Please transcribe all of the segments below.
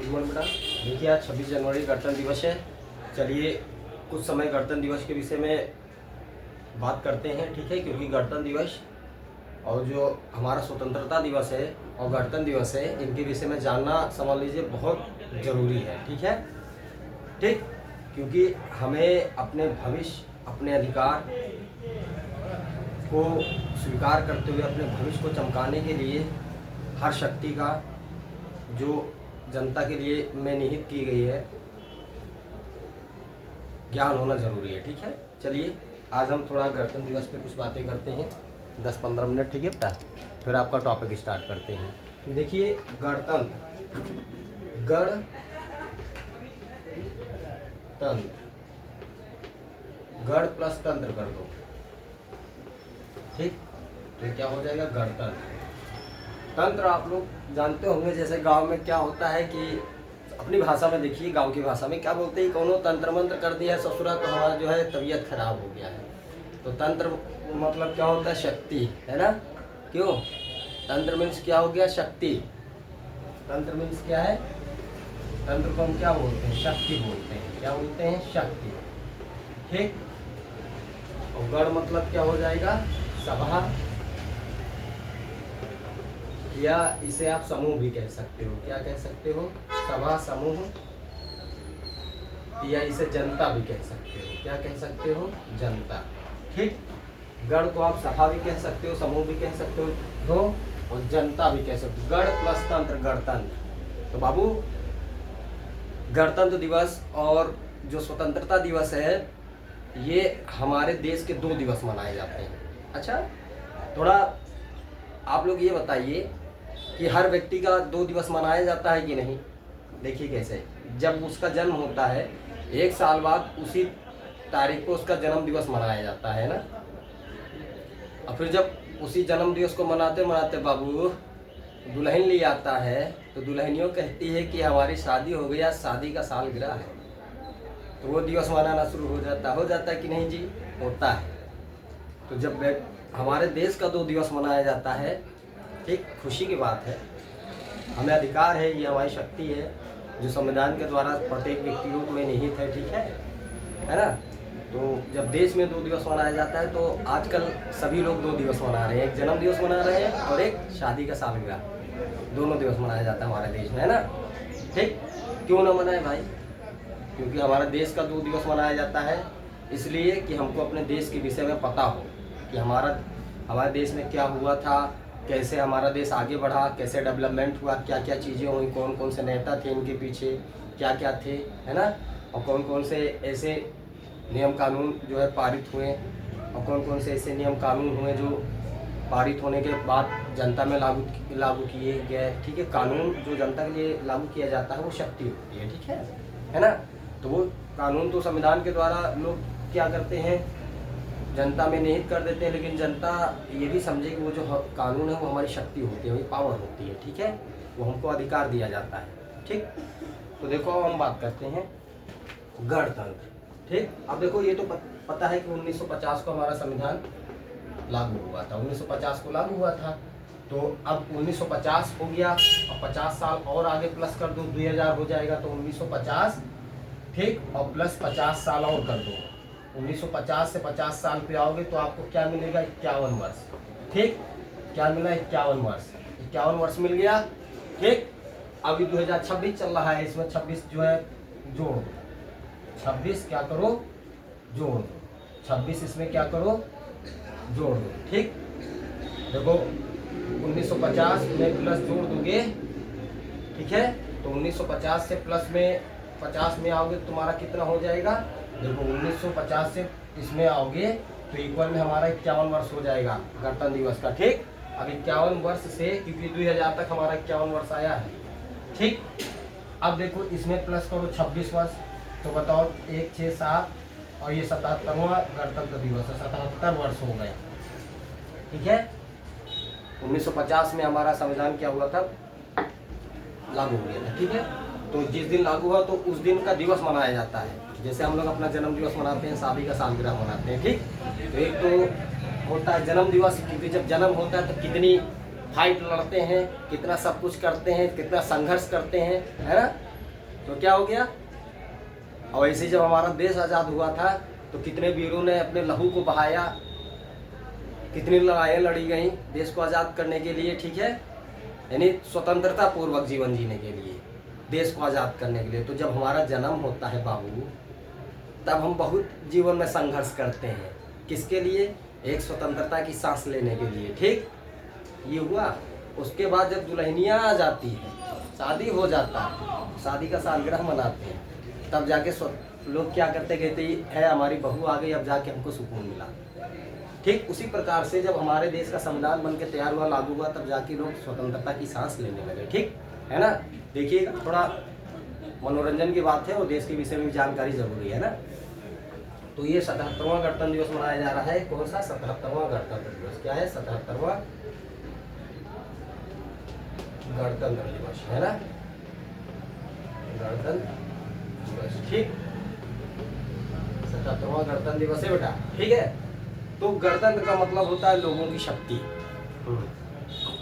Good morning बेटा। देखिए आज 26 जनवरी गणतंत्र दिवस है। चलिए कुछ समय गणतंत्र दिवस के विषय में बात करते हैं, ठीक है। क्योंकि गणतंत्र दिवस और जो हमारा स्वतंत्रता दिवस है और गणतंत्र दिवस है, इनके विषय में जानना समझ लीजिए बहुत ज़रूरी है, ठीक है। ठीक, क्योंकि हमें अपने भविष्य, अपने अधिकार को स्वीकार करते हुए अपने भविष्य को चमकाने के लिए हर शक्ति का जो जनता के लिए में निहित की गई है ज्ञान होना जरूरी है, ठीक है। चलिए आज हम थोड़ा गणतंत्र दिवस पे कुछ बातें करते हैं, 10-15 मिनट, ठीक है बेटा। फिर आपका टॉपिक स्टार्ट करते हैं। देखिए गणतंत्र, गण प्लस तंत्र कर दो, ठीक। तो क्या हो जाएगा गणतंत्र। तंत्र आप लोग जानते होंगे, जैसे गांव में क्या होता है कि अपनी भाषा में देखिए, गांव की भाषा में क्या बोलते हैं, कोनो तंत्र मंत्र कर दिया ससुरा तो हमारा जो है तबीयत खराब हो गया है। तो तंत्र मतलब क्या होता है, शक्ति, है ना। क्यों, तंत्र मीन्स क्या हो गया, शक्ति। तंत्र मीन्स क्या है, तंत्र को हम क्या बोलते हैं, शक्ति बोलते हैं। क्या बोलते हैं, शक्ति, ठीक। और गण मतलब क्या हो जाएगा, सभा, या इसे आप समूह भी कह सकते हो। क्या कह सकते हो, सभा, समूह, या इसे जनता भी कह सकते हो। क्या कह सकते हो, जनता, ठीक। गण को आप सभा भी कह सकते हो, समूह भी कह सकते हो और जनता भी कह सकते हो। गण प्लस तंत्र, गणतंत्र। तो बाबू गणतंत्र दिवस और जो स्वतंत्रता दिवस है, ये हमारे देश के 2 दिवस मनाए जाते हैं। अच्छा, थोड़ा आप लोग ये बताइए कि हर व्यक्ति का 2 दिवस मनाया जाता है कि नहीं। देखिए कैसे, जब उसका जन्म होता है 1 साल बाद उसी तारीख को उसका जन्म दिवस मनाया जाता है ना। और फिर जब उसी जन्म दिवस को मनाते मनाते बाबू दुल्हन ले आता है, तो दुल्हनियों कहती है कि हमारी शादी हो गई, आज शादी का सालगिरह है। तो वो दिवस मनाना शुरू हो जाता है कि नहीं जी, होता है। तो जब हमारे देश का 2 दिवस मनाया जाता है, एक खुशी की बात है। हमें अधिकार है, ये हमारी शक्ति है जो संविधान के द्वारा प्रत्येक व्यक्तियों में निहित है, ठीक है ना। तो जब देश में 2 दिवस मनाया जाता है, तो आजकल सभी लोग 2 दिवस मना रहे हैं, एक जन्म दिवस मना रहे हैं और एक शादी का सालगिरह। दोनों दिवस मनाया जाता है हमारे देश में, है ना, ठीक। क्यों ना मनाए भाई, क्योंकि हमारे देश का 2 दिवस मनाया जाता है इसलिए कि हमको अपने देश के विषय में पता हो कि हमारे देश में क्या हुआ था, कैसे हमारा देश आगे बढ़ा, कैसे डेवलपमेंट हुआ, क्या क्या चीज़ें हुई, कौन कौन से नेता थे इनके पीछे, क्या क्या थे, है ना। और कौन कौन से ऐसे नियम कानून जो है पारित हुए, और कौन कौन से ऐसे नियम कानून हुए जो पारित होने के बाद जनता में लागू किए गए, ठीक है। कानून जो जनता के लिए लागू किया जाता है वो शक्ति होती है, ठीक है ना। तो वो कानून तो संविधान के द्वारा लोग क्या करते हैं, जनता में निहित कर देते हैं, लेकिन जनता ये भी समझे कि वो जो कानून है वो हमारी शक्ति होती है, वो पावर होती है, ठीक है। वो हमको अधिकार दिया जाता है, ठीक। तो देखो हम बात करते हैं गणतंत्र, ठीक। अब देखो ये तो पता है कि 1950 को हमारा संविधान लागू हुआ था, 1950 को लागू हुआ था। तो अब 1950 हो गया और 50 साल और आगे प्लस कर दो, 2000 हो जाएगा, तो 1950, ठीक, और प्लस 50 साल और कर दो। 1950 से 50 साल पे आओगे तो आपको क्या मिलेगा, 51 वर्ष, ठीक। क्या मिला, 51 वर्ष, 51 वर्ष मिल गया, ठीक। अभी 2026 चल रहा है, इसमें 26 जो है जोड़ दो, 26 क्या करो, जोड़ दो, 26 इसमें क्या करो, जोड़ दो, ठीक। देखो 1950 में प्लस जोड़ दोगे, ठीक है। तो 1950 से प्लस में 50 में आओगे तो तुम्हारा कितना हो जाएगा। देखो 1950 से इसमें आओगे तो इक्वल में हमारा 51 वर्ष हो जाएगा गणतंत्र दिवस का, ठीक। अब 51 वर्ष से, क्योंकि 2000 तक हमारा 51 वर्ष आया है, ठीक। अब देखो इसमें प्लस करो 26 वर्ष, तो बताओ 1, 6, 7 और ये 77वां गणतंत्र दिवस है, 77 वर्ष हो गया, ठीक है। 1950 में हमारा संविधान क्या हुआ था, लागू हो गया था, ठीक है। तो जिस दिन लागू हुआ तो उस दिन का दिवस मनाया जाता है, जैसे हम लोग अपना जन्म दिवस मनाते हैं, शादी का सालगिरह मनाते हैं, ठीक। तो एक तो होता है जन्म दिवस, क्योंकि जब जन्म होता है तो कितनी फाइट लड़ते हैं, कितना सब कुछ करते हैं, कितना संघर्ष करते हैं, है ना। तो क्या हो गया। और ऐसे जब हमारा देश आज़ाद हुआ था तो कितने वीरों ने अपने लहू को बहाया, कितनी लड़ाइयाँ लड़ी गई देश को आज़ाद करने के लिए, ठीक है, यानी स्वतंत्रता पूर्वक जीवन जीने के लिए, देश को आज़ाद करने के लिए। तो जब हमारा जन्म होता है बाबू, तब हम बहुत जीवन में संघर्ष करते हैं, किसके लिए, एक स्वतंत्रता की सांस लेने के लिए, ठीक, ये हुआ। उसके बाद जब दुल्हनियाँ आ जाती है, शादी हो जाता है, शादी का सालगिरह मनाते हैं, तब जाके लोग क्या करते, कहते है हमारी बहू आ गई, अब जाके हमको सुकून मिला। ठीक उसी प्रकार से जब हमारे देश का संविधान बन के तैयार हुआ, लागू हुआ, तब जाके लोग स्वतंत्रता की सांस लेने लगे, ठीक है ना। देखिएगा, थोड़ा मनोरंजन की बात है और देश के विषय में जानकारी जरूरी है ना। तो ये 77वां गणतंत्र दिवस मनाया जा रहा है। कौन सा 77वां गणतंत्र दिवस, क्या है 77वां गणतंत्र दिवस, है ना, गणतंत्र दिवस, ठीक, 77वां गणतंत्र दिवस है बेटा, ठीक है। तो गणतंत्र का मतलब होता है लोगों की शक्ति,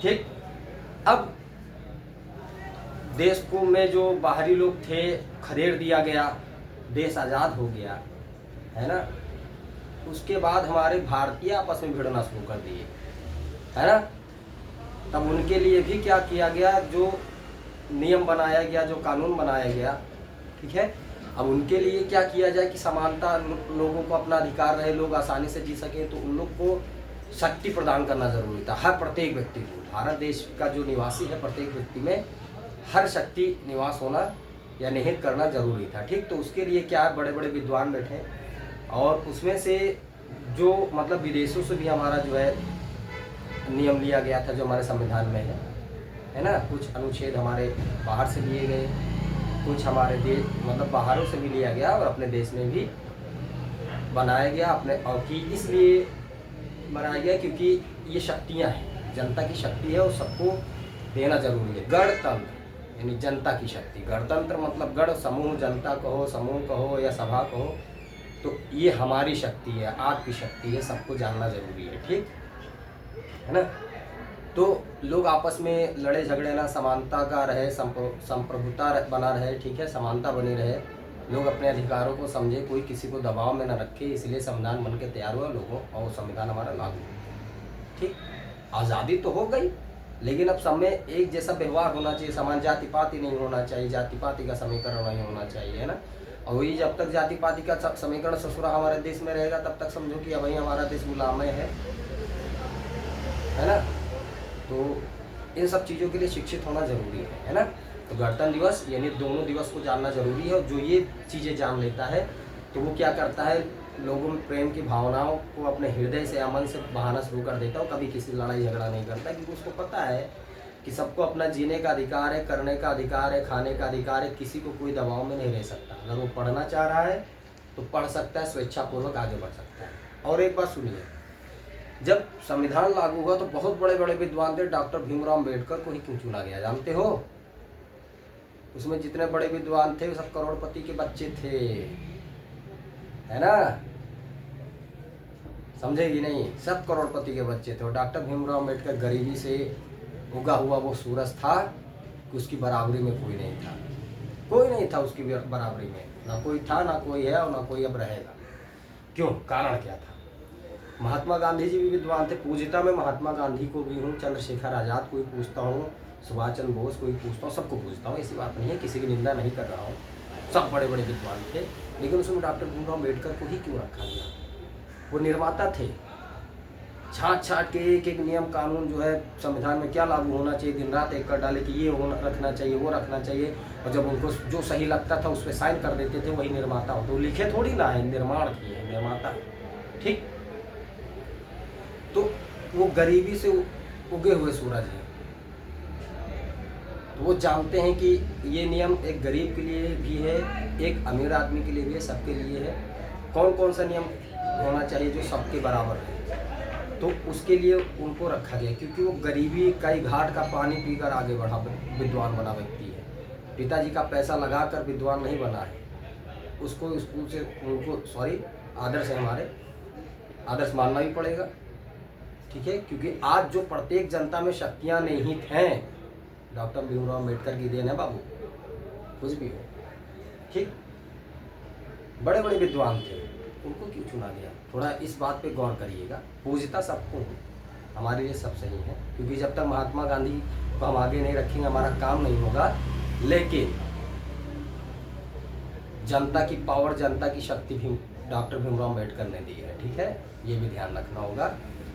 ठीक। अब देश को में जो बाहरी लोग थे खदेड़ दिया गया, देश आज़ाद हो गया, है ना। उसके बाद हमारे भारतीय आपस में भिड़ना शुरू कर दिए, है ना। तब उनके लिए भी क्या किया गया, जो नियम बनाया गया, जो कानून बनाया गया, ठीक है। अब उनके लिए क्या किया जाए कि समानता, लोगों को अपना अधिकार रहे, लोग आसानी से जी सके, तो उन लोग को शक्ति प्रदान करना जरूरी था, हर प्रत्येक व्यक्ति को। भारत देश का जो निवासी है, प्रत्येक व्यक्ति में हर शक्ति निवास होना या निहित करना जरूरी था, ठीक। तो उसके लिए क्या बड़े बड़े विद्वान बैठे, और उसमें से जो मतलब विदेशों से भी हमारा जो है नियम लिया गया था, जो हमारे संविधान में है ना। कुछ अनुच्छेद हमारे बाहर से लिए गए, कुछ हमारे देश मतलब बाहरों से भी लिया गया और अपने देश में भी बनाया गया अपने, और कि इसलिए बनाया गया क्योंकि ये शक्तियाँ हैं, जनता की शक्ति है और सबको देना जरूरी है। गणतंत्र यानी जनता की शक्ति, गणतंत्र मतलब गण समूह, जनता कहो, समूह कहो या सभा कहो, तो ये हमारी शक्ति है, आपकी शक्ति है, सबको जानना जरूरी है, ठीक है ना। तो लोग आपस में लड़े झगड़े ना, समानता का रहे, संप्रभुता बना रहे, ठीक है, समानता बनी रहे, लोग अपने अधिकारों को समझे, कोई किसी को दबाव में न रखे, इसलिए संविधान बन के तैयार हुआ लोगों, और संविधान हमारा लागू, ठीक। आज़ादी तो हो गई, लेकिन अब सब में एक जैसा व्यवहार होना चाहिए, समान, जाति पाति नहीं होना चाहिए, जाति पाति का समीकरण नहीं होना चाहिए, है ना। और वही जब तक जाति पाति का समीकरण ससुरा हमारे देश में रहेगा, तब तक समझो कि अब हमारा देश गुलामय है ना। तो इन सब चीज़ों के लिए शिक्षित होना जरूरी है ना। तो गणतंत्र दिवस यानी दोनों दिवस को जानना जरूरी है, और जो ये चीज़ें जान लेता है तो वो क्या करता है, लोगों में प्रेम की भावनाओं को अपने हृदय से, अमन से बहाना शुरू कर देता है, कभी किसी लड़ाई झगड़ा नहीं करता, क्योंकि उसको पता है कि सबको अपना जीने का अधिकार है, करने का अधिकार है, खाने का अधिकार है, किसी को कोई दबाव में नहीं रह सकता। अगर वो पढ़ना चाह रहा है तो पढ़ सकता है, स्वेच्छापूर्वक आगे बढ़ सकता है। और एक बात सुनिए, जब संविधान लागू हुआ तो बहुत बड़े बड़े विद्वान थे, डॉक्टर भीमराव अम्बेडकर को ही क्यों चुना गया जानते हो? उसमें जितने बड़े विद्वान थे वो सब करोड़पति के बच्चे थे, है ना, समझेगी नहीं, सब करोड़पति के बच्चे थे। और डॉक्टर भीमराव अम्बेडकर गरीबी से उगा हुआ वो सूरज था कि उसकी बराबरी में कोई नहीं था, कोई नहीं था उसकी बराबरी में, ना कोई था, ना कोई है और ना कोई अब रहेगा। क्यों? कारण क्या था? महात्मा गांधी जी भी विद्वान थे, पूजिता में महात्मा गांधी को भी हूँ, चंद्रशेखर आज़ाद को भी पूछता हूँ, सुभाष चंद्र बोस को भी पूछता हूँ, सबको पूछता हूँ, ऐसी बात नहीं है, किसी की निंदा नहीं कर रहा हूँ, सब बड़े बड़े विद्वान थे। लेकिन उसमें डॉक्टर भीमराव अम्बेडकर को ही क्यों रखा गया? वो निर्माता थे, छाट छाट के एक एक नियम कानून जो है संविधान में क्या लागू होना चाहिए, दिन रात एक कर डाले कि ये होना रखना चाहिए, वो रखना चाहिए, और जब उनको जो सही लगता था उस पर साइन कर देते थे, वही निर्माता हो। तो लिखे थोड़ी ना है, निर्माण किए हैं निर्माता, ठीक। तो वो गरीबी से उगे हुए सूरज हैं, तो वो जानते हैं कि ये नियम एक गरीब के लिए भी है, एक अमीर आदमी के लिए भी है, सबके लिए है। कौन कौन सा नियम होना चाहिए जो सबके बराबर है, तो उसके लिए उनको रखा गया, क्योंकि वो गरीबी कई घाट का पानी पीकर आगे बढ़ा विद्वान बना व्यक्ति है। पिताजी का पैसा लगाकर विद्वान नहीं बना है, उसको स्कूल से उनको आदर्श है, हमारे आदर्श मानना भी पड़ेगा, ठीक है। क्योंकि आज जो प्रत्येक जनता में शक्तियाँ निहित हैं, डॉक्टर भीमराव अम्बेडकर की देन है बाबू, कुछ भी हो, ठीक, बड़े बड़े विद्वान थे, उनको क्यों चुना गया? थोड़ा इस बात पे गौर करिएगा। पूजता सबको हूँ, हमारे लिए सब सही है, क्योंकि जब तक महात्मा गांधी को हम आगे नहीं रखेंगे हमारा काम नहीं होगा। लेकिन जनता की पावर, जनता की शक्ति भी डॉक्टर भीमराव अम्बेडकर ने दी है, ठीक है, ये भी ध्यान रखना होगा।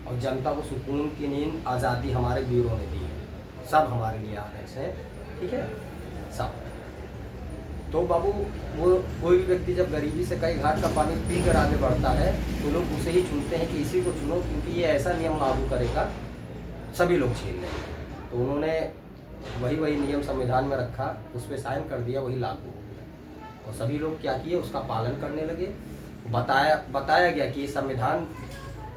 और जनता को सुकून की नींद, आज़ादी हमारे वीरों ने दी है, सब हमारे लिए आदर्श है, ठीक है, सब। तो बाबू, वो कोई भी व्यक्ति जब गरीबी से कई घाट का पानी पी कर आगे बढ़ता है तो लोग उसे ही चुनते हैं कि इसी को चुनो, क्योंकि ये ऐसा नियम लागू करेगा सभी लोग छीन लेंगे। तो उन्होंने वही नियम संविधान में रखा, उस पर साइन कर दिया, वही लागू हो गया। और सभी लोग क्या किए, उसका पालन करने लगे। बताया गया कि संविधान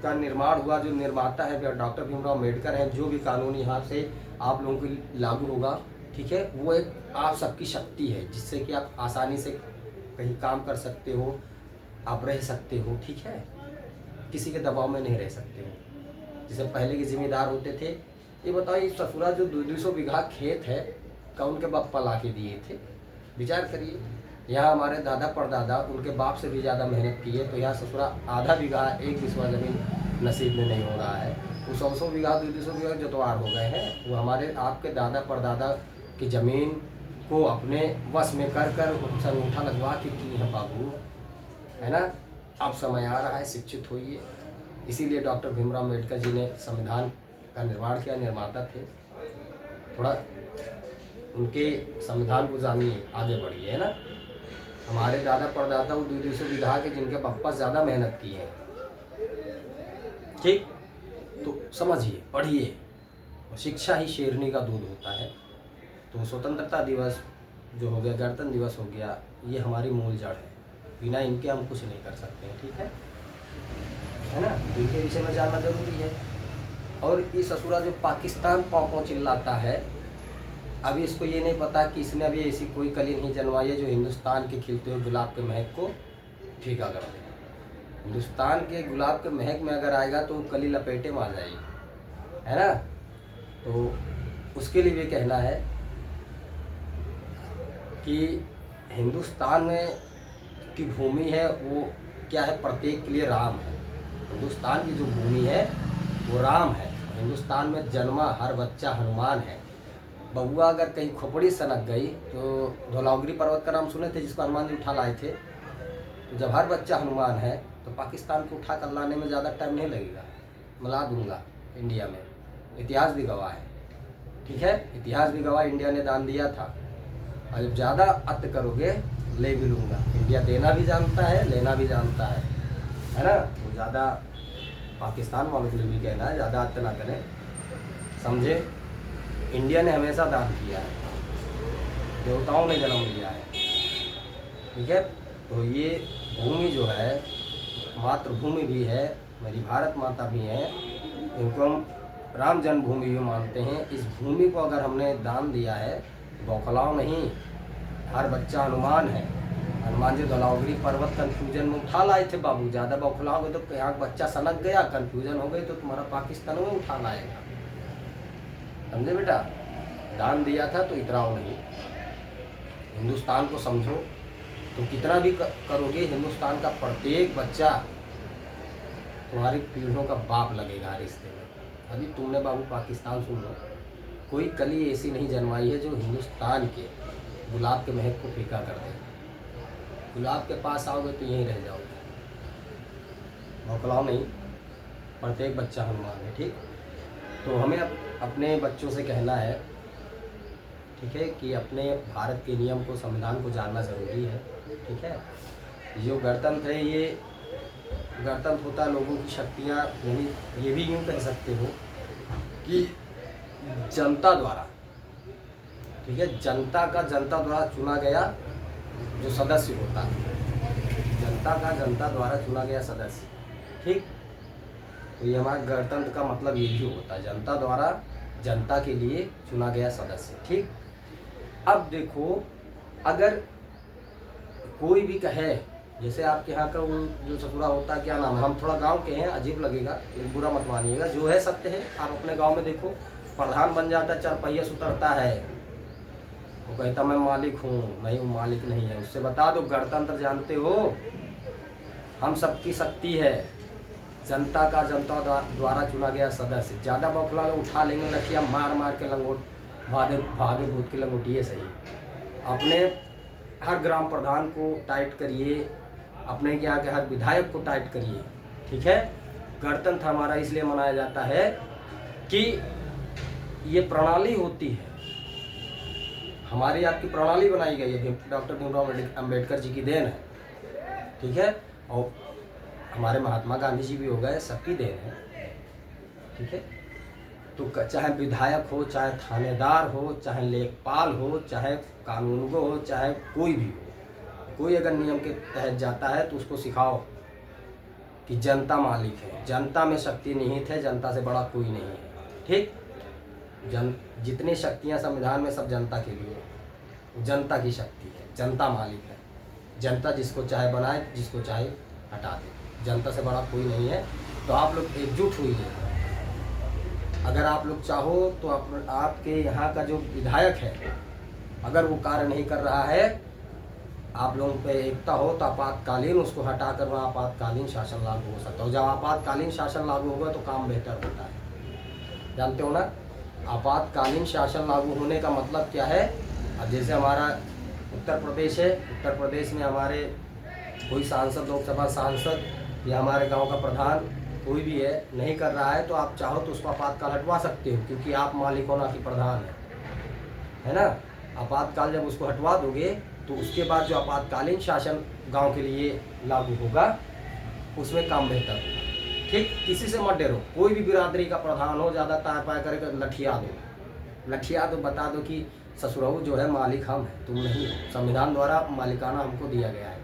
का निर्माण हुआ, जो निर्माता है डॉक्टर भीमराव अम्बेडकर हैं, जो भी कानून यहाँ से आप लोगों को लागू होगा, ठीक है, वो एक आप सबकी शक्ति है, जिससे कि आप आसानी से कहीं काम कर सकते हो, आप रह सकते हो, ठीक है, किसी के दबाव में नहीं रह सकते हो। जैसे पहले के जिम्मेदार होते थे, ये बताओ, ये ससुरा जो 200 बीघा खेत है का उनके बाप ला के दिए थे, विचार करिए। यहाँ हमारे दादा परदादा उनके बाप से भी ज़्यादा मेहनत की है, तो यहाँ ससुरा आधा बीघा, 1 बिस्वा ज़मीन नसीब में नहीं हो रहा है। वो 100 बीघा 200 बीघा जोतवार हो गए हैं, वो हमारे आपके दादा परदादा की ज़मीन को अपने वश में कर उनसे अंगूठा लगवा के की है बाबू, है ना। अब समय आ रहा है, शिक्षित होइए। इसीलिए डॉक्टर भीमराव अम्बेडकर जी ने संविधान का निर्माण किया, निर्माता थे। थोड़ा उनके संविधान को जानिए, आगे बढ़िए, है ना। हमारे दादा परदादा वो 200 बीघा के जिनके पप्पा ज़्यादा मेहनत की है, ठीक, तो समझिए, पढ़िए। शिक्षा ही शेरनी का दूध होता है। तो स्वतंत्रता दिवस जो हो गया, गणतंत्र दिवस हो गया, ये हमारी मूल जड़ है, बिना इनके हम कुछ नहीं कर सकते हैं, ठीक है ना। इनके विषय में जानना जरूरी है। और ये ससुरा जो पाकिस्तान पाँव चिल्लाता है, अभी इसको ये नहीं पता कि इसने अभी ऐसी कोई कली नहीं जनवाई है जो हिंदुस्तान के खिलते हुए गुलाब के महक को फीका कर दे। हिंदुस्तान के गुलाब के महक में अगर आएगा तो कली लपेटे में आ जाएगी, है ना। तो उसके लिए भी कहना है कि हिंदुस्तान में की भूमि है वो क्या है, प्रत्येक के लिए राम है। हिंदुस्तान की जो भूमि है वो राम है। हिंदुस्तान में जन्मा हर बच्चा हनुमान है। बबुआ अगर कहीं खोपड़ी सनक गई तो धौलागिरी पर्वत का नाम सुने थे, जिसको हनुमान जी उठा लाए थे। तो जब हर बच्चा हनुमान है तो पाकिस्तान को उठा कर लाने में ज़्यादा टाइम नहीं लगेगा, मिला दूंगा इंडिया में। इतिहास भी गवाह है, ठीक है, इतिहास भी गवाह, इंडिया ने दान दिया था। और जब ज़्यादा अत्य करोगे ले भी लूँगा। इंडिया देना भी जानता है, लेना भी जानता है ना। तो ज़्यादा पाकिस्तान वालों के लिए भी कहना है, ज़्यादा अत्य ना करें, समझे। इंडिया ने हमेशा दान किया है, देवताओं ने जन्म लिया है, ठीक है। तो ये भूमि जो है मातृभूमि भी है, मेरी भारत माता भी है, इनको हम राम जन्मभूमि भी मानते हैं। इस भूमि को अगर हमने दान दिया है, बौखलाओ नहीं, हर बच्चा हनुमान है। हनुमान जी धौलागिरी पर्वत कन्फ्यूजन में उठा लाए थे बाबू। ज़्यादा बौखलाओगे तो यहाँ बच्चा सनक गया, कन्फ्यूजन हो गई तो तुम्हारा पाकिस्तान में उठा लाएगा, समझे बेटा। दान दिया था तो इतराओ नहीं, हिंदुस्तान को समझो। तो कितना भी करोगे, हिंदुस्तान का प्रत्येक बच्चा तुम्हारी पीढ़ियों का बाप लगेगा रिश्ते में। अभी तुमने बाबू पाकिस्तान सुन लो, कोई कली ऐसी नहीं जन्माई है जो हिंदुस्तान के गुलाब के महक को फीका कर दे। गुलाब के पास आओगे तो यहीं रह जाओगे, मोकलाओ नहीं, प्रत्येक बच्चा हनुमान है, ठीक। तो हमें अपने बच्चों से कहना है, ठीक है, कि अपने भारत के नियम को, संविधान को जानना ज़रूरी है, ठीक है। जो गणतंत्र है, ये गणतंत्र होता है लोगों की शक्तियाँ, यानी ये भी यूँ कह सकते हो कि जनता द्वारा, ठीक है, जनता द्वारा चुना गया जो सदस्य होता है, जनता द्वारा चुना गया सदस्य, ठीक। तो ये हमारा गणतंत्र का मतलब ये भी होता है, जनता द्वारा जनता के लिए चुना गया सदस्य, ठीक। अब देखो, अगर कोई भी कहे, जैसे आपके यहाँ का वो जो ससुरा होता है, क्या नाम है, हम थोड़ा गांव के हैं, अजीब लगेगा, बुरा मत मानिएगा, जो है सत्य है। आप अपने गांव में देखो, प्रधान बन जाता है, 4 पहिया से उतरता है, कहता मैं मालिक हूँ, नहीं वो मालिक नहीं है। उससे बता दो गणतंत्र जानते हो, हम सबकी शक्ति है, जनता का जनता द्वारा चुना गया सदस्य। ज़्यादा बौखला उठा लेंगे लठिया मार मार के लंगोट भागे भूत की लंगोटिए सही। अपने हर ग्राम प्रधान को टाइट करिए, अपने के यहाँ के हर विधायक को टाइट करिए, ठीक है। गणतंत्र हमारा इसलिए मनाया जाता है कि ये प्रणाली होती है, हमारी आपकी प्रणाली बनाई गई है, डॉक्टर भीमराव अम्बेडकर जी की देन है, ठीक है। और हमारे महात्मा गांधी जी भी हो गए, सबकी देन है, ठीक है। तो चाहे विधायक हो, चाहे थानेदार हो, चाहे लेखपाल हो, चाहे कानूनगो हो, चाहे कोई भी हो, कोई अगर नियम के तहत जाता है तो उसको सिखाओ कि जनता मालिक है, जनता में शक्ति निहित है, जनता से बड़ा कोई नहीं है, ठीक। जितनी शक्तियाँ संविधान में सब जनता के लिए, जनता की शक्ति है, जनता मालिक है, जनता जिसको चाहे बनाए, जिसको चाहे हटा दे, जनता से बड़ा कोई नहीं है। तो आप लोग एकजुट होइए। अगर आप लोग चाहो तो आपके यहाँ का जो विधायक है अगर वो कार्य नहीं कर रहा है, आप लोगों पे एकता हो तो आपातकालीन उसको हटाकर वहाँ आपातकालीन शासन लागू हो सकता है। जब आपातकालीन शासन लागू होगा तो काम बेहतर होता है, जानते हो ना। आपातकालीन शासन लागू होने का मतलब क्या है? अब जैसे हमारा उत्तर प्रदेश है, उत्तर प्रदेश में हमारे कोई सांसद, लोकसभा सांसद या हमारे गांव का प्रधान कोई भी है नहीं कर रहा है, तो आप चाहो तो उसको आपातकाल हटवा सकते हो, क्योंकि आप मालिक हो ना कि प्रधान है ना। आपातकाल जब उसको हटवा दोगे तो उसके बाद जो आपातकालीन शासन गांव के लिए लागू होगा उसमें काम बेहतर होगा, ठीक। किसी से मत डरो, कोई भी बिरादरी का प्रधान हो, ज़्यादा तार पार करके लठिया दो, बता दो कि ससुराल जो है मालिक हम हैं, तुम नहीं हो। संविधान द्वारा मालिकाना हमको दिया गया है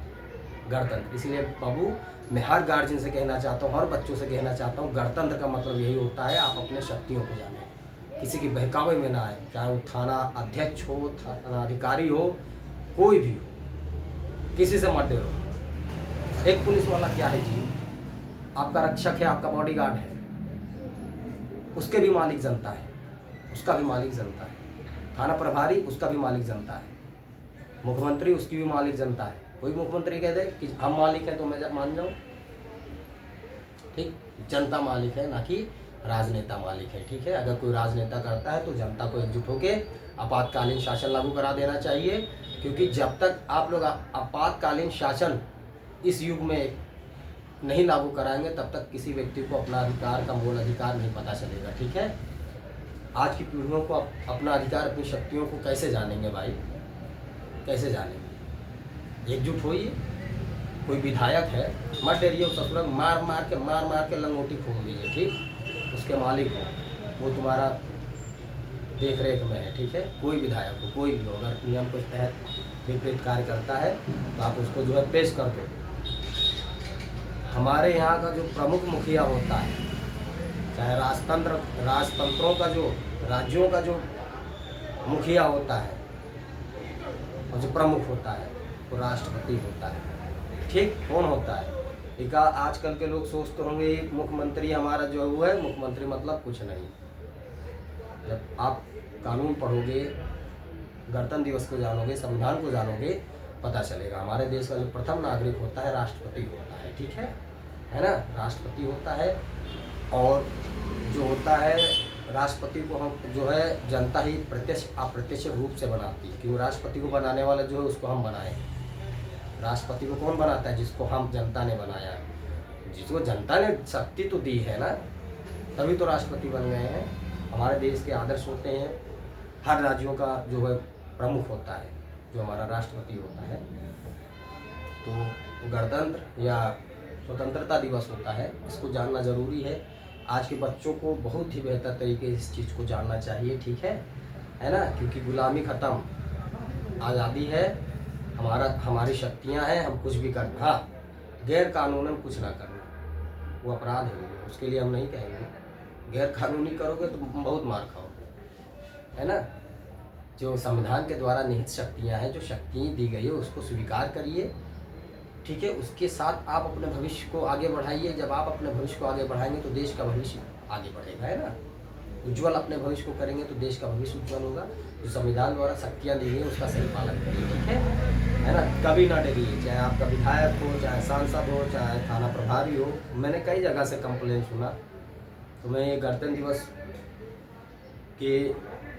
गणतंत्र। इसलिए बाबू मैं हर गार्जियन से कहना चाहता हूँ, हर बच्चों से कहना चाहता हूँ, गणतंत्र का मतलब यही होता है आप अपने शक्तियों को जाने, किसी की बहकावे में ना आए, चाहे वो थाना अध्यक्ष हो, थाना अधिकारी हो, कोई भी हो, किसी से मत डरो। एक पुलिस वाला क्या है जी, आपका रक्षक है, आपका बॉडीगार्ड है, उसके भी मालिक जनता है, उसका भी मालिक जनता है। थाना प्रभारी उसका भी मालिक जनता है, मुख्यमंत्री उसकी भी मालिक जनता है। कोई मुख्यमंत्री कह दे कि हम मालिक हैं तो मैं मान जाऊं, ठीक। जनता मालिक है, ना कि राजनेता मालिक है, ठीक है। अगर कोई राजनेता करता है तो जनता को एकजुट होकर आपातकालीन शासन लागू करा देना चाहिए, क्योंकि जब तक आप लोग आपातकालीन शासन इस युग में नहीं लागू कराएंगे तब तक किसी व्यक्ति को अपना अधिकार का मूल अधिकार नहीं पता चलेगा, ठीक है। आज की पीढ़ियों को अपना अधिकार, अपनी शक्तियों को कैसे जानेंगे भाई, कैसे जानेंगे? एकजुट होइए। कोई विधायक है मत डरिए, ससुराल मार मार के लंगोटी खोल दीजिए, ठीक। उसके मालिक हो, वो तुम्हारा देख रेख में है, ठीक है। कोई विधायक हो, कोई भी हो, अगर नियम के तहत विपरीत कार्य करता है तो आप उसको जो है पेश कर दो। हमारे यहाँ का जो प्रमुख मुखिया होता है, चाहे राजतंत्रों का जो राज्यों का जो मुखिया होता है और जो प्रमुख होता है वो राष्ट्रपति होता है, ठीक। कौन होता है? एक आजकल के लोग सोचते होंगे मुख्यमंत्री हमारा जो हुआ है, मुख्यमंत्री मतलब कुछ नहीं। जब आप कानून पढ़ोगे, गणतंत्र दिवस को जानोगे, संविधान को जानोगे, पता चलेगा। हमारे देश का जो प्रथम नागरिक होता है राष्ट्रपति होता है, ठीक है ना। राष्ट्रपति होता है, और जो होता है राष्ट्रपति को हम जो है जनता ही प्रत्यक्ष अप्रत्यक्ष रूप से बनाती है, क्योंकि राष्ट्रपति को बनाने वाला जो है उसको हम बनाए। राष्ट्रपति को कौन बनाता है? जिसको हम जनता ने बनाया है, जिसको जनता ने शक्ति तो दी है ना, तभी तो राष्ट्रपति बन गए हैं। हमारे देश के आदर्श होते हैं, हर राज्यों का जो है प्रमुख होता है, जो हमारा राष्ट्रपति होता है। तो गणतंत्र या स्वतंत्रता दिवस होता है, इसको जानना ज़रूरी है। आज के बच्चों को बहुत ही बेहतर तरीके से इस चीज़ को जानना चाहिए, ठीक है ना। क्योंकि गुलामी ख़त्म, आज़ादी है, हमारी शक्तियां हैं, हम कुछ भी करना। हाँ, गैर कानूनन कुछ ना करना वो अपराध है, उसके लिए हम नहीं कहेंगे। गैर कानूनी करोगे तो बहुत मार खाओगे, है ना। जो संविधान के द्वारा निहित शक्तियां हैं, जो शक्तियाँ दी गई है, उसको स्वीकार करिए, ठीक है। उसके साथ आप अपने भविष्य को आगे बढ़ाइए। जब आप अपने भविष्य को आगे बढ़ाएंगे तो देश का भविष्य आगे बढ़ेगा, है ना। उज्ज्वल अपने भविष्य को करेंगे तो देश का भविष्य उज्ज्वल होगा। जो संविधान द्वारा शक्तियाँ दी गई उसका सही पालन करिए, ठीक है ना। कभी ना डरिए, चाहे आपका विधायक हो, चाहे सांसद हो, चाहे थाना प्रभारी हो। मैंने कई जगह से कंप्लेन सुना, तो मैं ये गणतंत्र दिवस के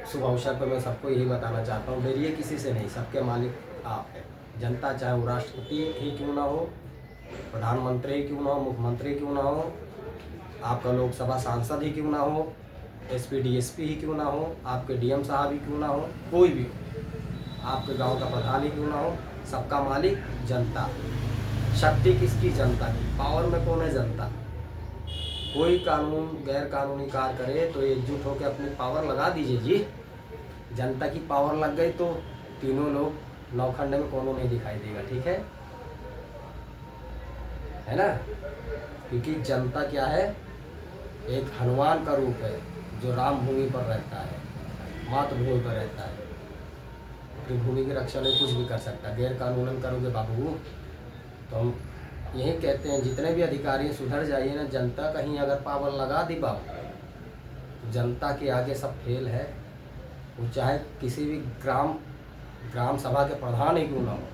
शुभ अवसर पर मैं सबको यही बताना चाहता हूँ, डरिए किसी से नहीं, सबके मालिक आप हैं। जनता चाहे वो राष्ट्रपति ही क्यों ना हो, प्रधानमंत्री ही क्यों ना हो, मुख्यमंत्री क्यों ना हो, आपका लोकसभा सांसद ही क्यों ना हो, एसपी डीएसपी ही क्यों ना हो, आपके डीएम साहब ही क्यों ना हो, कोई भी हो, आपके गांव का प्रधान ही क्यों ना हो, सबका मालिक जनता। शक्ति किसकी? जनता की। पावर में कौन है? जनता। कोई कानून गैर कानूनी कार्य करे तो एकजुट होकर अपनी पावर लगा दीजिए जी। जनता की पावर लग गई तो तीनों लोग नौखंडे में कोनो नहीं दिखाई देगा, ठीक है ना। क्योंकि जनता क्या है? एक हनुमान का रूप है जो राम भूमि पर रहता है, मातृभूमि पर रहता है, अपनी भूमि की रक्षा में कुछ भी कर सकता है। गैर कानूनन करोगे बाबू तो हम यही कहते हैं जितने भी अधिकारी सुधर जाइए ना। जनता कहीं अगर पावर लगा दी बाबू तो जनता के आगे सब फेल है। वो चाहे किसी भी ग्राम सभा के प्रधान ही क्यों ना हो,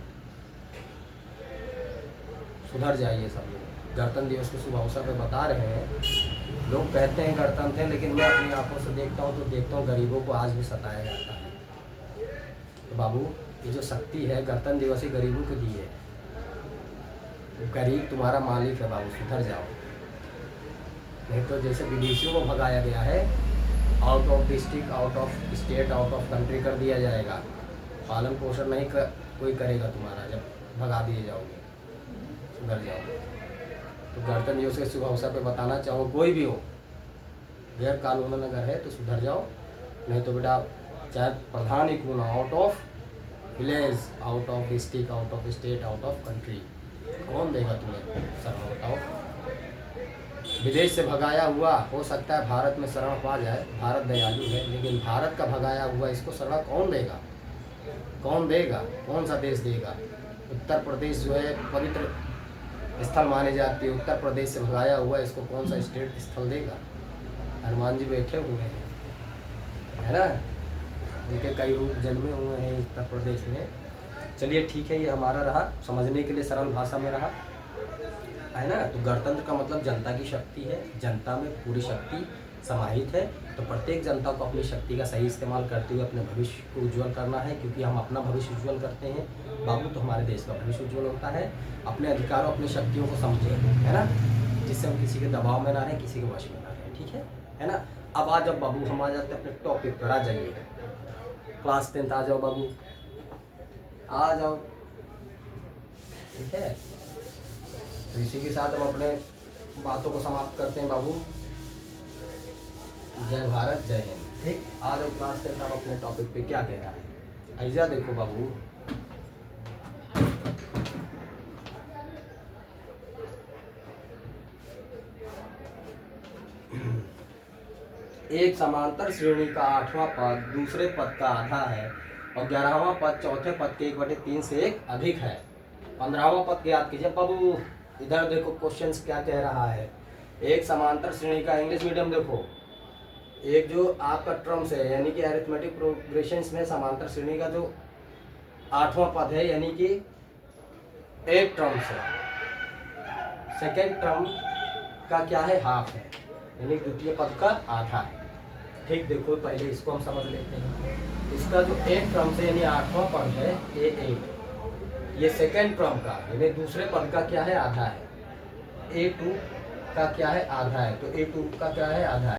सुधर जाइए सब लोग। गणतंत्र दिवस के शुभ अवसर पर बता रहे हैं, लोग कहते हैं गणतंत्र है, लेकिन मैं अपनी आंखों से देखता हूँ तो देखता हूँ गरीबों को आज भी सताया जाता है। तो बाबू ये जो शक्ति है गणतंत्र दिवस ही गरीबों के लिए है। गरीब तुम्हारा मालिक है बाबू, सुधर जाओ। नहीं तो जैसे विदेशियों को भगाया गया है, out of district, out of state, out of country कर दिया जाएगा। पालन पोषण नहीं कोई करेगा तुम्हारा जब भगा दिए जाओगे, सुधर जाओ। तो गणतंत्र दिवस के शुभ अवसर पर बताना चाहूँ, कोई भी हो गैर कानूनन अगर है तो सुधर जाओ। नहीं तो बेटा चाहे प्रधान ही क्यों ना, out of village, out of district, out of state, out of country, कौन देगा तुम्हें? सब बताओ। विदेश से भगाया हुआ हो सकता है भारत में शरण पा जाए, भारत दयालु है, लेकिन भारत का भगाया हुआ इसको शरण कौन देगा? कौन देगा? कौन सा देश देगा? उत्तर प्रदेश जो है पवित्र स्थल माने जाती है, उत्तर प्रदेश से भगाया हुआ इसको कौन सा स्टेट स्थल देगा? हनुमान जी बैठे हुए हैं, है ना, उनके कई रूप जन्मे हुए हैं उत्तर प्रदेश में। चलिए ठीक है, ये हमारा रहा, समझने के लिए सरल भाषा में रहा, है ना। तो गणतंत्र का मतलब जनता की शक्ति है, जनता में पूरी शक्ति समाहित है। तो प्रत्येक जनता को अपनी शक्ति का सही इस्तेमाल करते हुए अपने भविष्य को उज्ज्वल करना है, क्योंकि हम अपना भविष्य उज्ज्वल करते हैं बाबू तो हमारे देश का भविष्य उज्ज्वल होता है। अपने अधिकारों, अपनी शक्तियों को समझें, है ना, जिससे हम किसी के दबाव में ना रहें, किसी के वश में ना रहें, ठीक है ना। अब आ जाओ बाबू, हम आ जाते हैं अपने टॉपिक पर। आ जाइए, क्लास 10 आ जाओ बाबू, आ जाओ, ठीक है। तो इसी के साथ हम अपने बातों को समाप्त करते हैं बाबू। जय भारत, जय हिंद। ठीक, आ जाओ क्लास 10 हम अपने टॉपिक पे क्या कह रहा है। ऐसा देखो बाबू, एक समांतर श्रेणी का 8वां पद दूसरे पद का आधा है और 11वां पद चौथे पद के 1/3 से एक अधिक है। 15वां पद याद कीजिए बाबू। इधर देखो क्वेश्चंस क्या कह रहा है। एक समांतर श्रेणी का, इंग्लिश मीडियम देखो, एक जो आपका टर्म्स है यानी कि अरिथमेटिक प्रोग्रेशंस में समांतर श्रेणी का जो 8वां पद है यानी कि एक टर्म्स है, सेकेंड टर्म का क्या है? हाफ है, यानी द्वितीय पद का आधा है। ठीक, देखो पहले इसको हम समझ लेते हैं। इसका जो एक टर्म से यानी 8वां पद है A1, ये सेकेंड टर्म का यानी दूसरे पद का क्या है? आधा है। A2 का क्या है? आधा है। तो A2 का क्या है? आधा है।